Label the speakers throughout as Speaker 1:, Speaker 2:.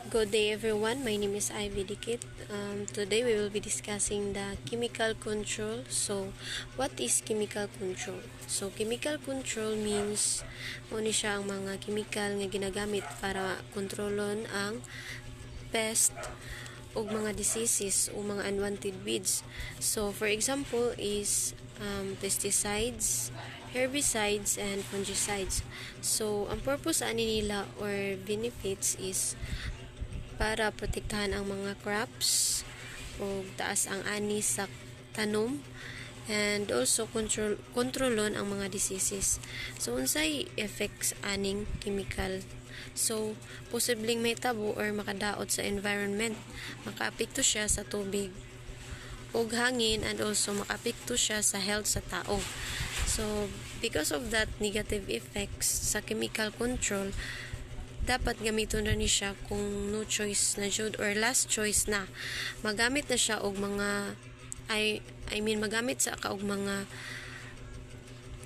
Speaker 1: Good day everyone, my name is Ivy Dequit. Today we will be discussing the chemical control. So, what is chemical control? So, chemical control means muna siya ang mga chemical nga ginagamit para kontrolon ang pest o mga diseases o mga unwanted weeds. So, for example is pesticides, herbicides, and fungicides. So, ang purpose ani nila or benefits is para protektahan ang mga crops o taas ang ani sa tanom and also kontrolon ang mga diseases. So unsay effects aning chemical? So posibleng may tabo or makadaot sa environment, makaapekto siya sa tubig ug hangin and also makaapekto siya sa health sa tao. So because of that negative effects sa chemical control, dapat gamiton na ni siya kung no choice na jud or last choice na. Magamit na siya og mga magamit sa og mga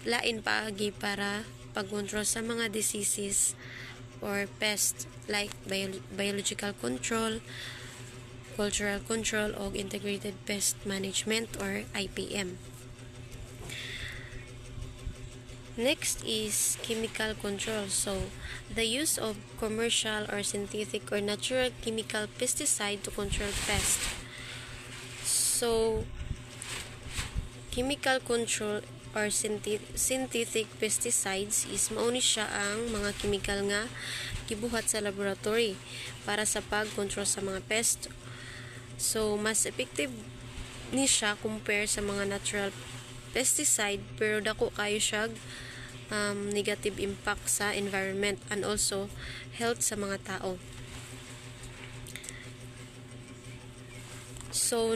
Speaker 1: lain paagi para pagkontrol sa mga diseases or pest like biological control, cultural control o integrated pest management or IPM. Next is chemical control. So, the use of commercial or synthetic or natural chemical pesticide to control pests. So, chemical control or synthetic pesticides is mauni siya ang mga chemical nga gibuhat sa laboratory para sa pag-control sa mga pest. So, mas effective ni siya compare sa mga natural pesticide pero dako kayo siya negative impact sa environment and also health sa mga tao. So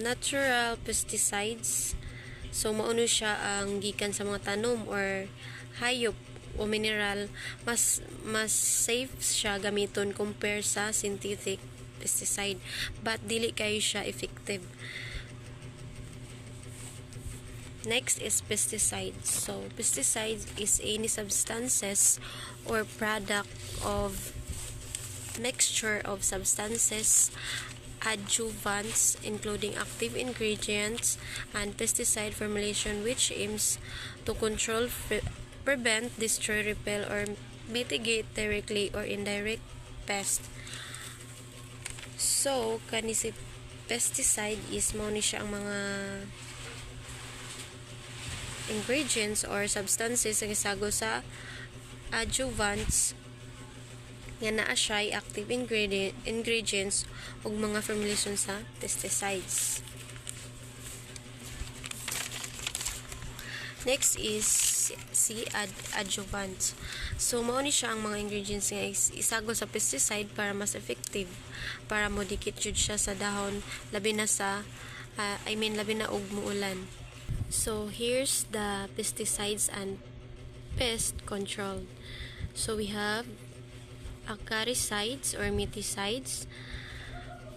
Speaker 1: natural pesticides, so mauno siya ang gikan sa mga tanom or hayop o mineral, mas safe siya gamiton compare sa synthetic pesticide but dili kayo siya effective. Next is pesticides. So, pesticides is any substances or product of mixture of substances, adjuvants, including active ingredients, and pesticide formulation which aims to control, prevent, destroy, repel, or mitigate directly or indirect pest. So, kanisi pesticide is mao ni siya ang mga ingredients or substances nga gisago sa adjuvants nga naa siya active ingredients ug mga formulation sa pesticides. Next is adjuvants. So mao ni siya ang mga ingredients nga isago sa pesticide para mas effective para mo dikit jud siya sa dahon labi na sa labi na og muulan. So here's the pesticides and pest control. So we have acaricides or miticides.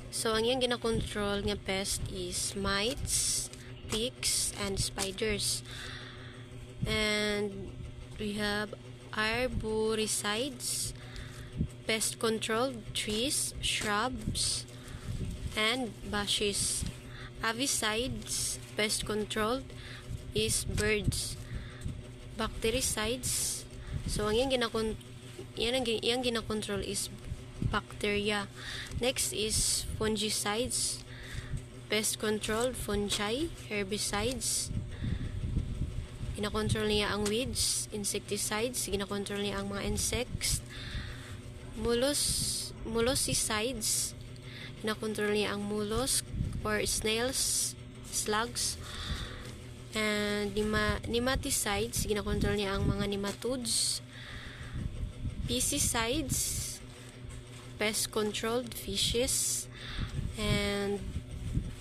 Speaker 1: So ang iyang ginakontrol nga pest is mites, ticks, and spiders. And we have arboricides, pest control trees, shrubs, and bushes. Avicides, pest control is birds. Bactericides, so ang iyang ginakontrol is bacteria. Next is fungicides, pest control, fungi. Herbicides, ginakontrol niya ang weeds. Insecticides, ginakontrol niya ang mga insects. Molluscicides, ginakontrol niya ang mollusk or snails, slugs. And nematicides, ginakontrol niya ang mga nematodes. Pesticides, pest controlled fishes. And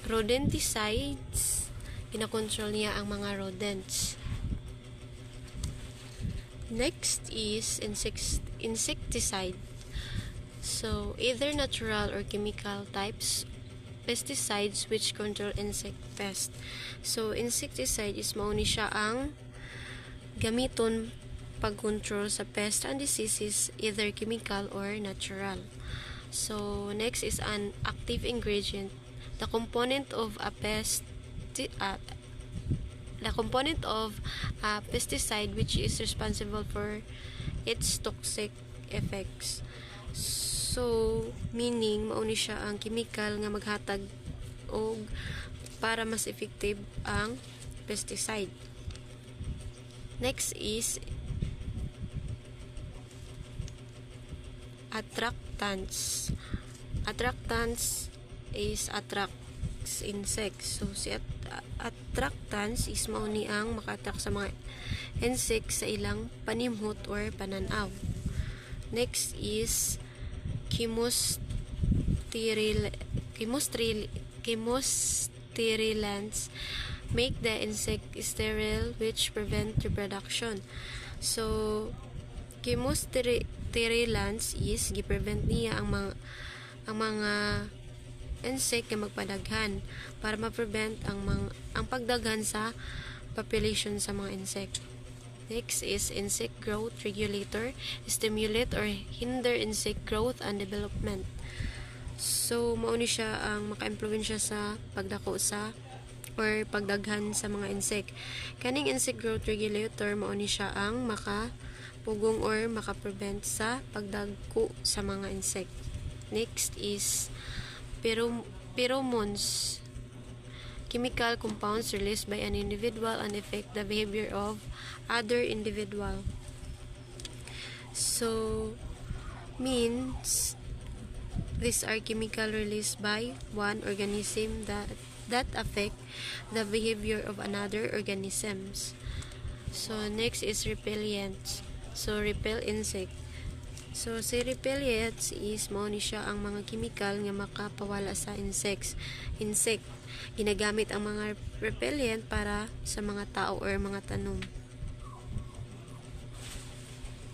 Speaker 1: rodenticides, ginakontrol niya ang mga rodents. Next is insecticide. So either natural or chemical types pesticides which control insect pest. So insecticide is mao ni siya ang gamiton pag-control sa pest and diseases, either chemical or natural. So next is an active ingredient. The component of a pesticide which is responsible for its toxic effects. So meaning mao ni siya ang chemical nga maghatag og para mas effective ang pesticide. Next is attractants. Attractants is attracts insects. So si attractants is mao ni ang maka-attract sa mga insects sa ilang panimhot or pananaw. Next is chemosterilants make the insect sterile which prevent reproduction. So chemosterilants is gi-prevent niya ang mga insect na magpadaghan para ma-prevent ang pagdaghan sa population sa mga insect. Next is insect growth regulator, stimulate or hinder insect growth and development. So mao ni siya ang maka-impluwensya sa pagdako sa or pagdaghan sa mga insect. Kaning insect growth regulator mao ni siya ang makapugong or maka-prevent sa pagdagko sa mga insect. Next is pheromones, chemical compounds released by an individual and affect the behavior of other individual. So means these are chemical released by one organism that affect the behavior of another organisms. So next is repellents. So repel insect. So si repellents is mao ni siya ang mga chemical nga makapawala sa insect. Ginagamit ang mga repellent para sa mga tao or mga tanom.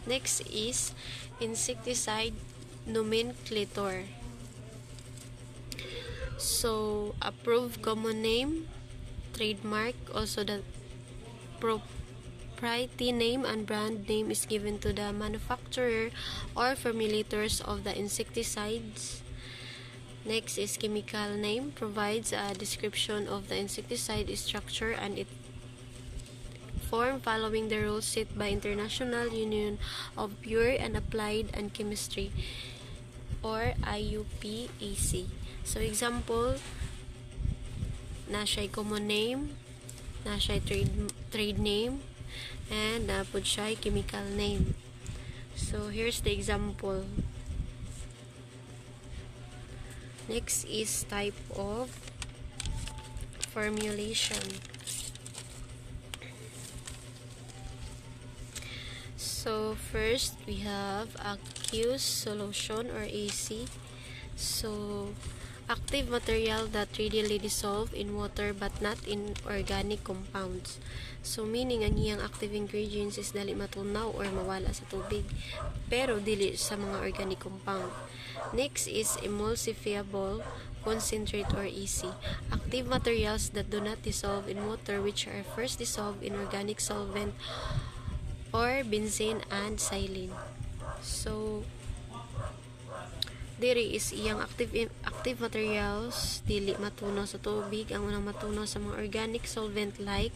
Speaker 1: Next is insecticide nomenclator. So approved common name, trademark, also the proprietary name and brand name is given to the manufacturer or formulators of the insecticides. Next is chemical name, provides a description of the insecticide structure and its form following the rules set by International Union of Pure and Applied and Chemistry or IUPAC. So example, na siya common name, na siya trade name, and napod siya chemical name. So here's the example. Next is type of formulation. So first we have aqueous solution or AC. So active material that readily dissolve in water but not in organic compounds. So meaning ang iyang active ingredients is dali matunaw or mawala sa tubig pero dili sa mga organic compound. Next is emulsifiable concentrate or EC. Active materials that do not dissolve in water which are first dissolved in organic solvent or benzene and xylene. So diri is iyang active materials dili matunaw sa tubig. Ang unang matunaw sa mga organic solvent like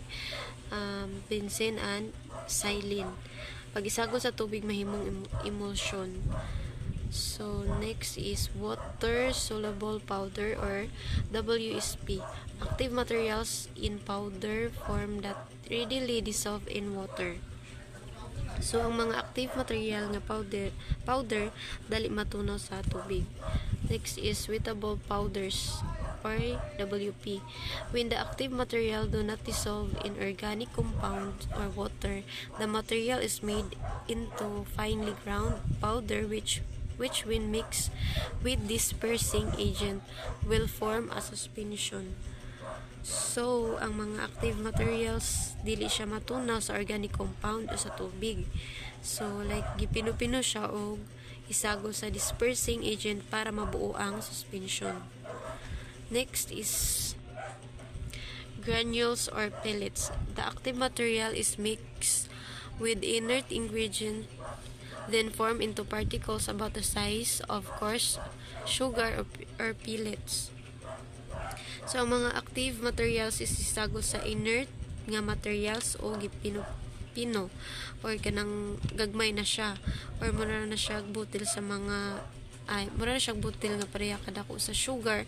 Speaker 1: benzene and xylene. Pag isagol sa tubig mahimong emulsion. So next is water soluble powder or WSP. Active materials in powder form that readily dissolve in water. So ang mga active material nga powder dali matunaw sa tubig. Next is wettable powders or WP. When the active material do not dissolve in organic compound or water, the material is made into finely ground powder which when mixed with dispersing agent will form a suspension. So, ang mga active materials dili siya matunaw sa organic compound o sa tubig. So, like gipino-pino siya o isagol sa dispersing agent para mabuo ang suspension. Next is granules or pellets. The active material is mixed with inert ingredient then form into particles about the size of coarse sugar or pellets. So, ang mga active materials is isagol sa inert nga materials o gipino or kanang gagmay na siya or mura na siya butil sa mga mura na siya butil nga pareha kadako sa sugar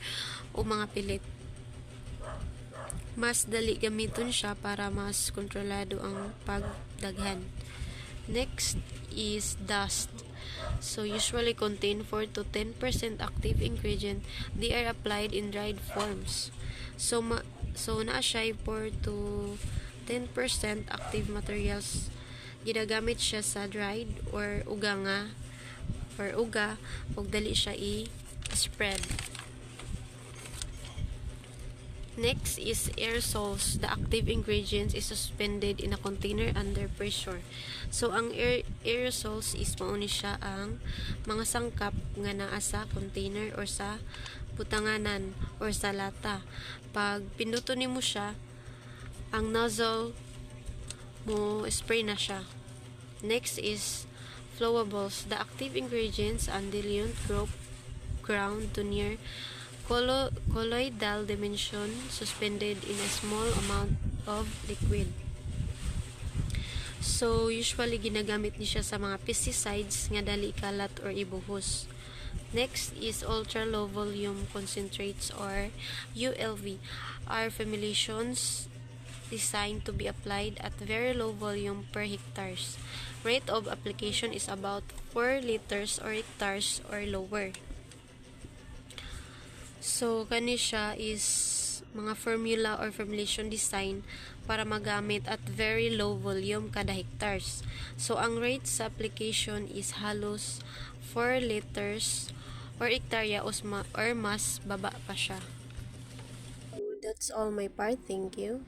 Speaker 1: o mga pilit. Mas dali gamiton siya para mas kontrolado ang pagdaghan. Next is dust. So usually contain 4 to 10% active ingredient. They are applied in dried forms. So naa siya 4 to 10% active materials. Ginagamit siya sa dried or uga ug dali siya i-spread. Next is aerosols. The active ingredients is suspended in a container under pressure. So, ang aerosols is mauni siya ang mga sangkap nga naa sa container or sa butanganan or sa lata. Pag pinduto nimo siya, ang nozzle mo spray na siya. Next is flowables. The active ingredients and diluent group ground to near colloidal dimension suspended in a small amount of liquid. So, usually ginagamit ni siya sa mga pesticides nga dali kalat or ibuhos. Next is ultra low volume concentrates or ULV. Are formulations designed to be applied at very low volume per hectares. Rate of application is about 4 liters or hectares or lower. So, kani siya is mga formula or formulation design para magamit at very low volume kada hectares. So, ang rate sa application is halos 4 liters or hektarya or mas baba pa siya. So, that's all my part. Thank you.